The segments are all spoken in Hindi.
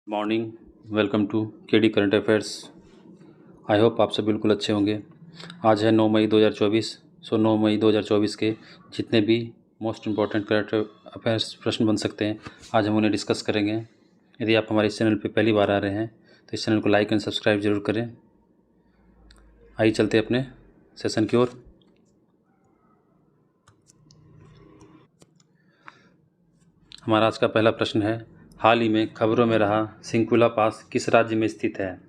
Morning. Welcome to KD current affairs. I hope आप सब बिल्कुल अच्छे होंगे। आज है 9 मई 2024। 9 मई 2024 के जितने भी मोस्ट इम्पॉर्टेंट करंट अफेयर्स प्रश्न बन सकते हैं आज हम उन्हें डिस्कस करेंगे। यदि आप हमारे इस चैनल पर पहली बार आ रहे हैं तो इस चैनल को लाइक एंड सब्सक्राइब जरूर करें। आइए चलते हैं अपने सेशन की ओर। हमारा आज का पहला प्रश्न है, हाल ही में खबरों में रहा सिंकुला पास किस राज्य में स्थित है?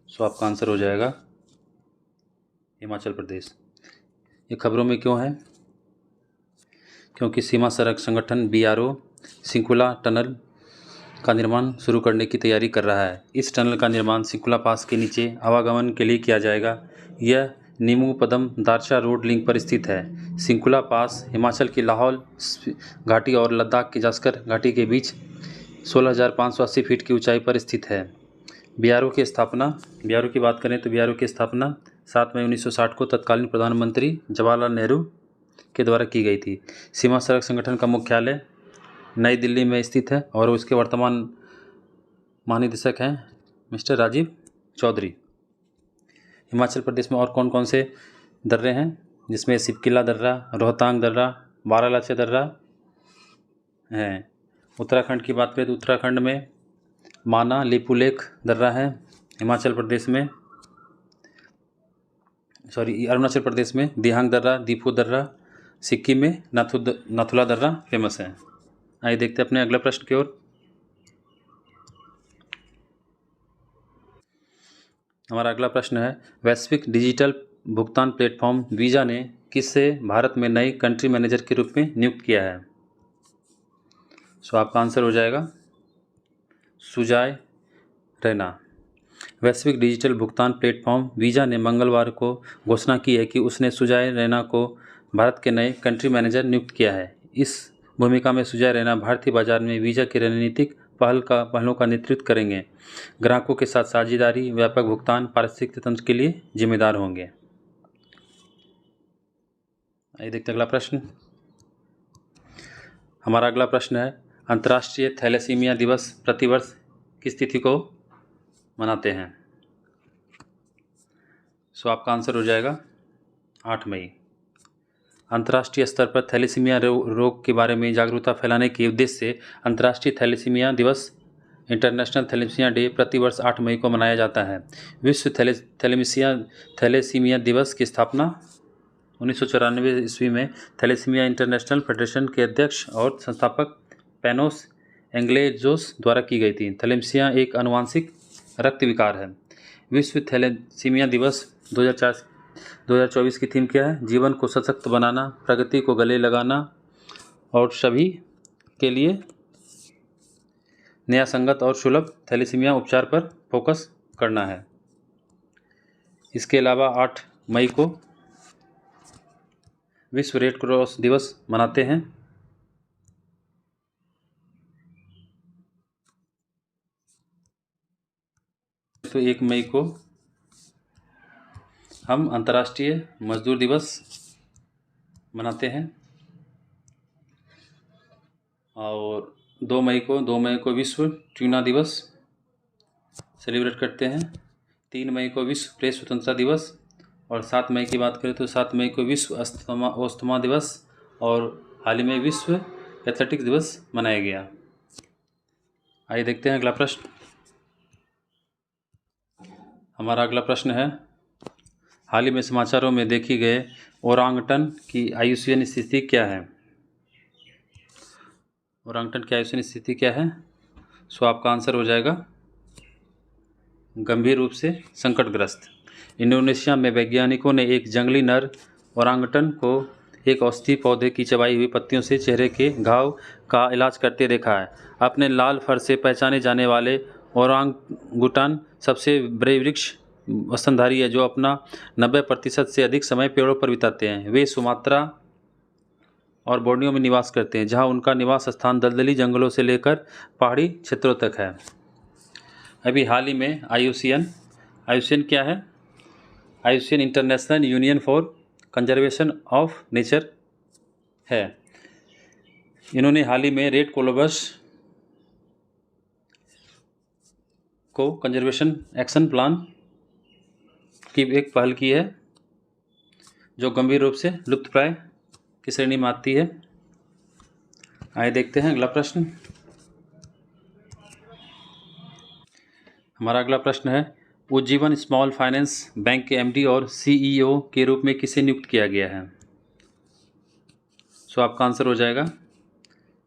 सो आपका आंसर हो जाएगा हिमाचल प्रदेश। ये खबरों में क्यों है? क्योंकि सीमा सड़क संगठन BRO सिंकुला टनल का निर्माण शुरू करने की तैयारी कर रहा है। इस टनल का निर्माण सिंकुला पास के नीचे आवागमन के लिए किया जाएगा। यह नीमू पदम दारचा रोड लिंक पर स्थित है। सिंकुला पास हिमाचल की लाहौल घाटी और लद्दाख की जास्कर घाटी के बीच 16,580 फीट की ऊंचाई पर स्थित है। BRO की बात करें तो BRO की स्थापना 7 मई 1960 को तत्कालीन प्रधानमंत्री जवाहरलाल नेहरू के द्वारा की गई थी। सीमा सड़क संगठन का मुख्यालय नई दिल्ली में स्थित है और उसके वर्तमान महानिदेशक हैं मिस्टर राजीव चौधरी। हिमाचल प्रदेश में और कौन कौन से दर्रे हैं, जिसमें सिपकिला दर्रा, रोहतांग दर्रा, बारालाचा दर्रा हैं। उत्तराखंड की बात करें तो उत्तराखंड में माना लिपुलेख दर्रा है। अरुणाचल प्रदेश में दिहांग दर्रा, दीपू दर्रा, सिक्किम में नाथुला दर्रा फेमस है। आइए देखते हैं अपने अगले प्रश्न की ओर। हमारा अगला प्रश्न है, वैश्विक डिजिटल भुगतान प्लेटफॉर्म वीज़ा ने किसे भारत में नई कंट्री मैनेजर के रूप में नियुक्त किया है? सो आपका आंसर हो जाएगा सुजॉय रैना। वैश्विक डिजिटल भुगतान प्लेटफॉर्म वीज़ा ने मंगलवार को घोषणा की है कि उसने सुजॉय रैना को भारत के नए कंट्री मैनेजर नियुक्त किया है। इस भूमिका में सुजॉय रैना भारतीय बाजार में वीज़ा की रणनीतिक पहलों का नेतृत्व करेंगे, ग्राहकों के साथ साझेदारी, व्यापक भुगतान पारिस्थितिकी तंत्र के लिए जिम्मेदार होंगे। आइए देखते अगला प्रश्न। हमारा अगला प्रश्न है, अंतर्राष्ट्रीय थैलेसीमिया दिवस प्रतिवर्ष किस तिथि को मनाते हैं? सो आपका आंसर हो जाएगा 8 मई। अंतर्राष्ट्रीय स्तर पर थैलेसीमिया रोग के बारे में जागरूकता फैलाने के उद्देश्य से अंतर्राष्ट्रीय थैलेसीमिया दिवस इंटरनेशनल थैलेसीमिया डे प्रतिवर्ष 8 मई को मनाया जाता है। विश्व थैलेसीमिया दिवस की स्थापना 1994 ईस्वी में थैलेसीमिया इंटरनेशनल फेडरेशन के अध्यक्ष और संस्थापक पैनोस एंग्लेजोस द्वारा की गई थी। थैलेसीमिया एक आनुवंशिक रक्त विकार है। विश्व थैलेसीमिया दिवस 2024 की थीम क्या है? जीवन को सशक्त बनाना, प्रगति को गले लगाना और सभी के लिए न्यायसंगत और सुलभ थैलेसीमिया उपचार पर फोकस करना है। इसके अलावा 8 मई को विश्व रेड क्रॉस दिवस मनाते हैं। तो 1 मई को हम अंतर्राष्ट्रीय मजदूर दिवस मनाते हैं और 2 मई को विश्व ट्यूना दिवस सेलिब्रेट करते हैं। 3 मई को विश्व प्रेस स्वतंत्रता दिवस और 7 मई की बात करें तो 7 मई को विश्व अस्थमा दिवस और हाल ही में विश्व एथलेटिक्स दिवस मनाया गया। आइए देखते हैं अगला प्रश्न। हमारा अगला प्रश्न है, हाल ही में समाचारों में देखी गए ओरांगटन की आयुषीय स्थिति क्या है? ओरांगटन की आयुषीय स्थिति क्या है? सो आपका आंसर हो जाएगा गंभीर रूप से संकटग्रस्त। इंडोनेशिया में वैज्ञानिकों ने एक जंगली नर ओरांगटन को एक औषधीय पौधे की चबाई हुई पत्तियों से चेहरे के घाव का इलाज करते देखा है। अपने लाल फर से पहचाने जाने वाले ओरांगुटान सबसे बड़े वृक्ष स्तनधारी है जो अपना 90% से अधिक समय पेड़ों पर बिताते हैं। वे सुमात्रा और बोर्नियो में निवास करते हैं, जहां उनका निवास स्थान दलदली जंगलों से लेकर पहाड़ी क्षेत्रों तक है। अभी हाल ही में आयुसीएन क्या है? IUCN international union for conservation of nature है। इन्होंने हाल ही में रेड कोलंबस को कंजर्वेशन एक्शन प्लान की एक पहल की है जो गंभीर रूप से लुप्तप्राय की श्रेणी में आती है। आइए देखते हैं अगला प्रश्न। हमारा अगला प्रश्न है, उज्जीवन स्मॉल फाइनेंस बैंक के एमडी और सीईओ के रूप में किसे नियुक्त किया गया है? सो आपका आंसर हो जाएगा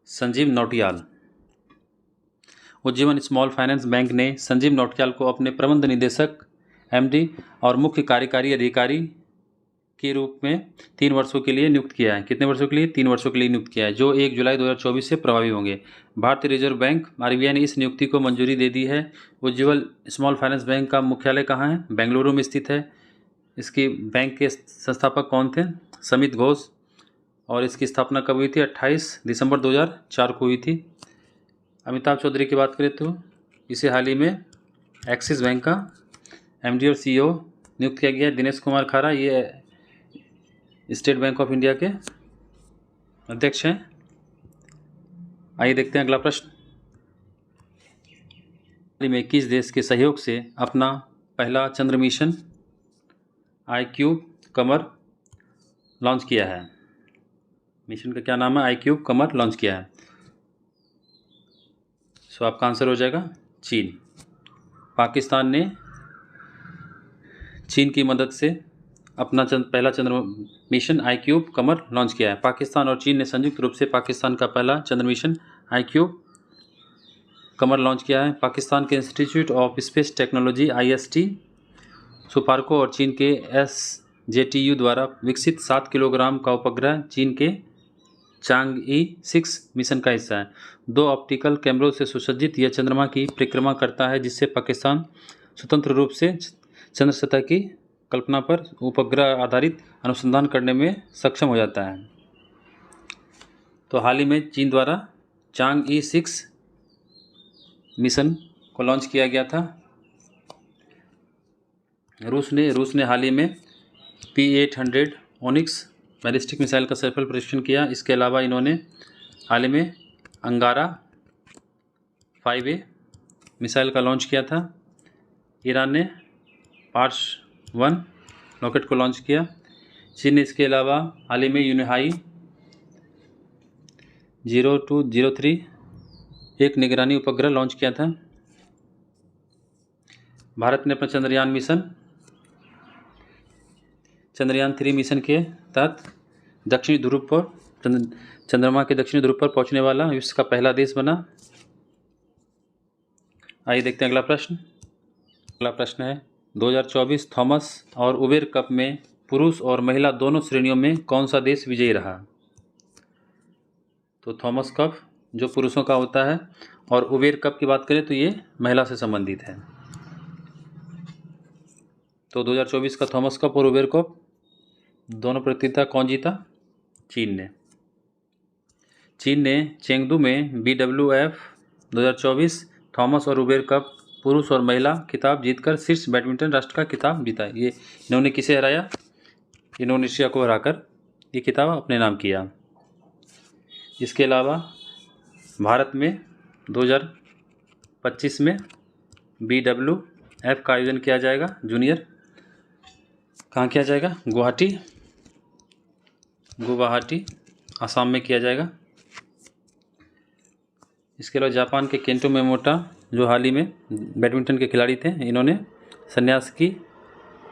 Sanjeev Nautiyal. Ujjivan small finance bank ने संजीव नौटियाल को अपने प्रबंध निदेशक एमडी और मुख्य कार्यकारी अधिकारी के रूप में 3 वर्षों के लिए नियुक्त किया है। कितने वर्षों के लिए? 3 वर्षों के लिए नियुक्त किया है, जो 1 जुलाई 2024 से प्रभावी होंगे। भारतीय रिजर्व बैंक आरबीआई ने इस नियुक्ति को मंजूरी दे दी है। उज्जीवन स्मॉल फाइनेंस बैंक का मुख्यालय कहाँ है? बेंगलुरु में स्थित है। इसकी बैंक के संस्थापक कौन थे? समित घोष। और इसकी स्थापना कब हुई थी? 28 दिसंबर 2004 को हुई थी। अमिताभ चौधरी की बात करें तो इसे हाल ही में एक्सिस बैंक का एमडी और सीईओ नियुक्त किया गया है। दिनेश कुमार खारा ये स्टेट बैंक ऑफ इंडिया के अध्यक्ष हैं। आइए देखते हैं अगला प्रश्न। हाल ही में किस देश के सहयोग से अपना पहला चंद्र मिशन iCube कमर लॉन्च किया है? मिशन का क्या नाम है? iCube कमर लॉन्च किया है। सो आपका आंसर हो जाएगा चीन। पाकिस्तान ने चीन की मदद से अपना पहला चंद्र मिशन iCube कमर लॉन्च किया है। पाकिस्तान और चीन ने संयुक्त रूप से पाकिस्तान का पहला चंद्र मिशन iCube कमर लॉन्च किया है। पाकिस्तान के institute of space technology IST SUPARCO और चीन के SJTU द्वारा विकसित 7 किलोग्राम का उपग्रह चीन के चांगई 6 मिशन का हिस्सा है। 2 ऑप्टिकल कैमरों से सुसज्जित यह चंद्रमा की परिक्रमा करता है, जिससे पाकिस्तान स्वतंत्र रूप से चंद्र सतह की कल्पना पर उपग्रह आधारित अनुसंधान करने में सक्षम हो जाता है। तो हाल ही में चीन द्वारा चांगई 6 मिशन को लॉन्च किया गया था। रूस ने हाल ही में P-800 ओनिक्स बैलिस्टिक मिसाइल का सफल परीक्षण किया। इसके अलावा इन्होंने हाल ही में अंगारा 5A मिसाइल का लॉन्च किया था। ईरान ने पार्स 1 रॉकेट को लॉन्च किया। चीन ने इसके अलावा हाल ही में यूनिहाई 0203 एक निगरानी उपग्रह लॉन्च किया था। भारत ने अपना चंद्रयान 3 मिशन के तहत दक्षिणी ध्रुव पर चंद्रमा के दक्षिणी ध्रुव पर पहुंचने वाला विश्व का पहला देश बना। आइए देखते हैं अगला प्रश्न। अगला प्रश्न है, 2024 थॉमस और उबेर कप में पुरुष और महिला दोनों श्रेणियों में कौन सा देश विजयी रहा? तो थॉमस कप जो पुरुषों का होता है और उबेर कप की बात करें तो ये महिला से संबंधित है। तो 2024 का थॉमस कप और उबेर कप दोनों प्रतियोगिता कौन जीता? चीन ने चेंगडू में BWF 2024 थॉमस और उबेर कप पुरुष और महिला खिताब जीतकर शीर्ष बैडमिंटन राष्ट्र का खिताब जीता। ये इन्होंने किसे हराया? इंडोनेशिया को हराकर ये खिताब अपने नाम किया। इसके अलावा भारत में 2025 में BWF का आयोजन किया जाएगा जूनियर। कहाँ किया जाएगा? गुवाहाटी आसाम में किया जाएगा। इसके अलावा जापान के केंटो मेमोटा जो हाल ही में बैडमिंटन के खिलाड़ी थे, इन्होंने संन्यास की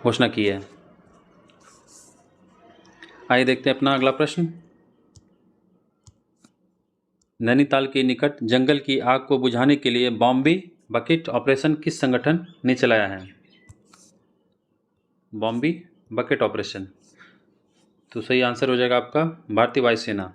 घोषणा की है। आइए देखते हैं अपना अगला प्रश्न। नैनीताल के निकट जंगल की आग को बुझाने के लिए बॉम्बे बकेट ऑपरेशन किस संगठन ने चलाया है? Bombay bucket operation. तो सही आंसर हो जाएगा आपका भारतीय वायुसेना।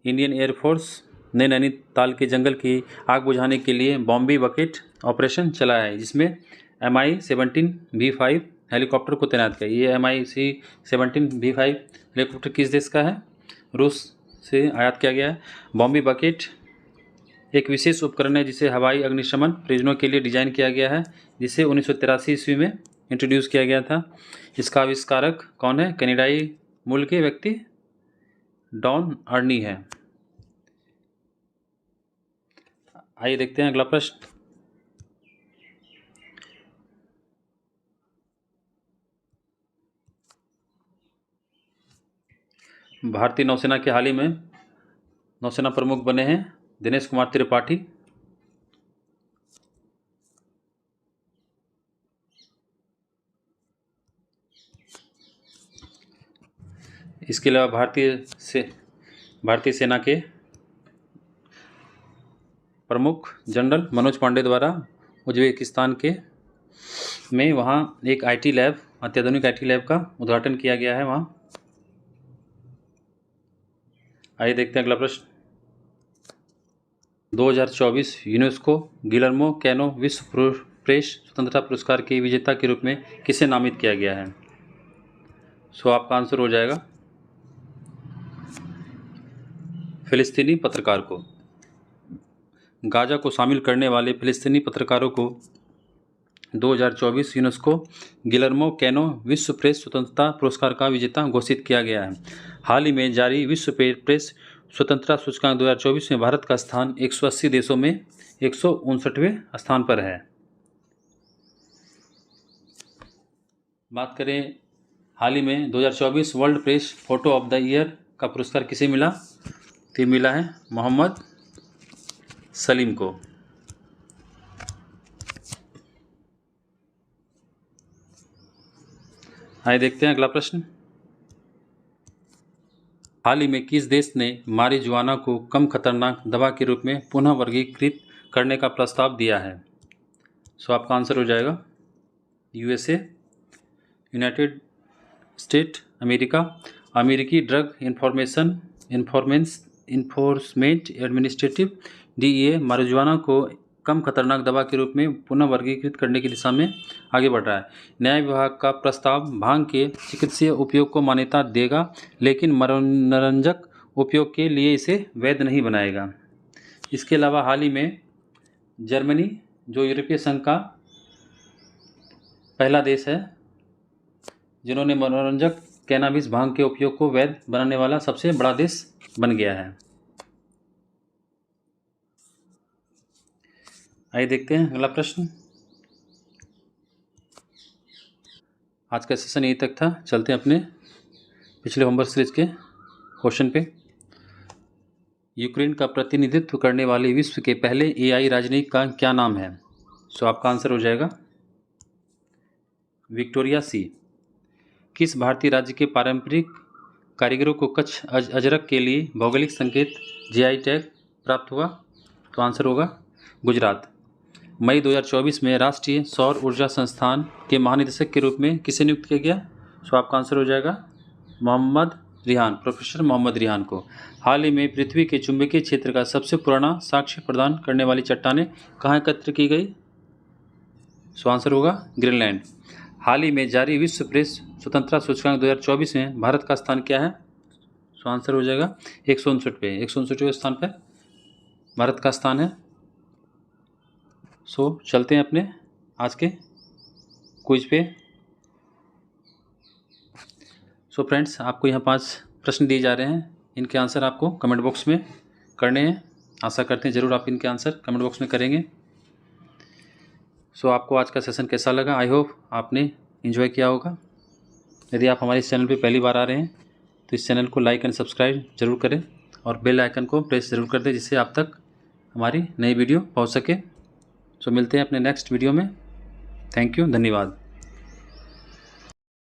इंडियन एयरफोर्स ने नैनीताल के जंगल की आग बुझाने के लिए बॉम्बे बकेट ऑपरेशन चलाया है, जिसमें MI-17 V5 हेलीकॉप्टर को तैनात किया। ये MI-17 V5 हेलीकॉप्टर किस देश का है? रूस से आयात किया गया है। बॉम्बे बकेट एक विशेष उपकरण है जिसे हवाई अग्निशमन प्रयोजनों के लिए डिजाइन किया गया है, जिसे 1983 ईस्वी में इंट्रोड्यूस किया गया था। इसका आविष्कारक कौन है? कनाडाई मूल के व्यक्ति डॉन अर्नी है। आइए देखते हैं अगला प्रश्न। भारतीय नौसेना के हाल ही में नौसेना प्रमुख बने हैं दिनेश कुमार त्रिपाठी। इसके अलावा भारतीय सेना के प्रमुख जनरल मनोज पांडे द्वारा उज्बेकिस्तान में वहाँ एक IT लैब, अत्याधुनिक IT लैब का उद्घाटन किया गया है वहाँ। आइए देखते हैं अगला प्रश्न। 2024 यूनेस्को गिलर्मो कैनो विश्व प्रेस स्वतंत्रता पुरस्कार के विजेता के रूप में किसे नामित किया गया है? सो आपका आंसर हो जाएगा फिलिस्तीनी पत्रकार को। गाजा को शामिल करने वाले फिलिस्तीनी पत्रकारों को 2024 यूनेस्को गिलर्मो कैनो विश्व प्रेस स्वतंत्रता पुरस्कार का विजेता घोषित किया गया है। हाल ही में जारी विश्व प्रेस स्वतंत्रता सूचकांक 2024 में भारत का स्थान 180 देशों में 159वें स्थान पर है। बात करें हाल ही में 2024 world press photo of the year का पुरस्कार किसे मिला? तो मिला है मोहम्मद सलीम को। आइए देखते हैं अगला प्रश्न। हाल ही में किस देश ने मारिजुआना को कम खतरनाक दवा के रूप में पुनः वर्गीकृत करने का प्रस्ताव दिया है? सो आपका आंसर हो जाएगा USA, यूनाइटेड स्टेट अमेरिका, अमेरिकी drug enforcement administrative DEA marijuana को कम खतरनाक दवा के रूप में पुनः वर्गीकृत करने की दिशा में आगे बढ़ रहा है। न्याय विभाग का प्रस्ताव भांग के चिकित्सीय उपयोग को मान्यता देगा, लेकिन मनोरंजक उपयोग के लिए इसे वैध नहीं बनाएगा। इसके अलावा हाल ही में जर्मनी, जो यूरोपीय संघ का पहला देश है जिन्होंने मनोरंजक कैनाबिस भांग के उपयोग को वैध बनाने वाला सबसे बड़ा देश बन गया है। आइए देखते हैं अगला प्रश्न। आज का सेशन यही तक था। चलते हैं अपने पिछले होमवर्क सीरीज के क्वेश्चन पे। यूक्रेन का प्रतिनिधित्व करने वाले विश्व के पहले AI राजनयिक का क्या नाम है? सो आपका आंसर हो जाएगा विक्टोरिया सी। किस भारतीय राज्य के पारंपरिक कारीगरों को कच्छ अजरक के लिए भौगोलिक संकेत GI टैग प्राप्त हुआ? तो आंसर होगा गुजरात। मई 2024 में राष्ट्रीय सौर ऊर्जा संस्थान के महानिदेशक के रूप में किसे नियुक्त किया गया? सो आपका आंसर हो जाएगा प्रोफेसर मोहम्मद रिहान को। हाल ही में पृथ्वी के चुंबकीय क्षेत्र का सबसे पुराना साक्ष्य प्रदान करने वाली चट्टानें कहाँ एकत्र की गई? सो आंसर होगा ग्रीनलैंड। हाल ही में जारी विश्व प्रेस स्वतंत्रता सूचकांक 2024 में भारत का स्थान क्या है? सो आंसर हो जाएगा 159वें स्थान पर भारत का स्थान है। सो चलते हैं अपने आज के क्विज पे। सो फ्रेंड्स, आपको यहाँ 5 प्रश्न दिए जा रहे हैं। इनके आंसर आपको कमेंट बॉक्स में करने हैं। आशा करते हैं ज़रूर आप इनके आंसर कमेंट बॉक्स में करेंगे। सो आपको आज का सेशन कैसा लगा? आई होप आपने एंजॉय किया होगा। यदि आप हमारे इस चैनल पे पहली बार आ रहे हैं तो इस चैनल को लाइक एंड सब्सक्राइब जरूर करें और बेल आइकन को प्रेस ज़रूर कर दें, जिससे आप तक हमारी नई वीडियो पहुंच सके। सो मिलते हैं अपने नेक्स्ट वीडियो में। थैंक यू, धन्यवाद।